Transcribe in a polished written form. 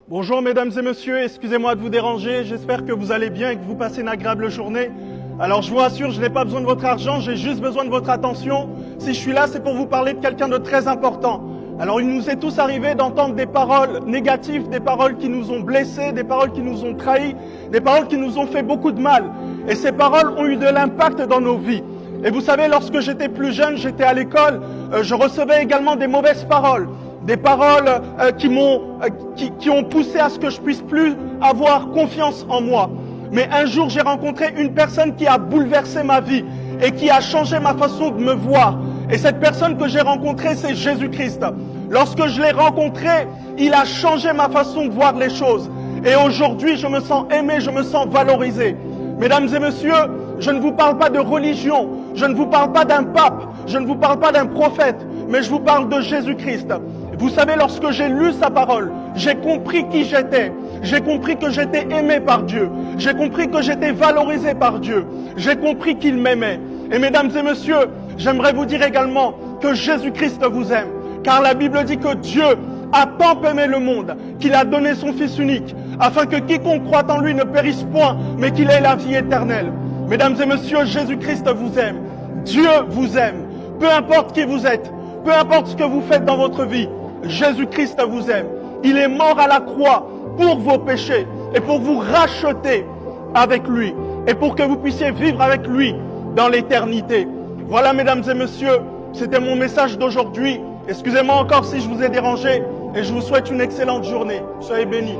Bonjour mesdames et messieurs, excusez-moi de vous déranger, j'espère que vous allez bien et que vous passez une agréable journée. Alors je vous rassure, je n'ai pas besoin de votre argent, j'ai juste besoin de votre attention. Si je suis là, c'est pour vous parler de quelqu'un de très important. Alors il nous est tous arrivé d'entendre des paroles négatives, des paroles qui nous ont blessés, des paroles qui nous ont trahis, des paroles qui nous ont fait beaucoup de mal. Et ces paroles ont eu de l'impact dans nos vies. Et vous savez, lorsque j'étais plus jeune, j'étais à l'école, je recevais également des mauvaises paroles. Des paroles qui ont poussé à ce que je puisse plus avoir confiance en moi. Mais un jour, j'ai rencontré une personne qui a bouleversé ma vie et qui a changé ma façon de me voir. Et cette personne que j'ai rencontrée, c'est Jésus-Christ. Lorsque je l'ai rencontré, il a changé ma façon de voir les choses. Et aujourd'hui, je me sens aimé, je me sens valorisé. Mesdames et messieurs, je ne vous parle pas de religion, je ne vous parle pas d'un pape, je ne vous parle pas d'un prophète, mais je vous parle de Jésus-Christ. Vous savez, lorsque j'ai lu sa parole, j'ai compris qui j'étais. J'ai compris que j'étais aimé par Dieu. J'ai compris que j'étais valorisé par Dieu. J'ai compris qu'il m'aimait. Et mesdames et messieurs, j'aimerais vous dire également que Jésus-Christ vous aime. Car la Bible dit que Dieu a tant aimé le monde qu'il a donné son Fils unique, afin que quiconque croit en lui ne périsse point, mais qu'il ait la vie éternelle. Mesdames et messieurs, Jésus-Christ vous aime. Dieu vous aime. Peu importe qui vous êtes, peu importe ce que vous faites dans votre vie, Jésus-Christ vous aime. Il est mort à la croix pour vos péchés et pour vous racheter avec lui et pour que vous puissiez vivre avec lui dans l'éternité. Voilà, mesdames et messieurs, c'était mon message d'aujourd'hui. Excusez-moi encore si je vous ai dérangé et je vous souhaite une excellente journée. Soyez bénis.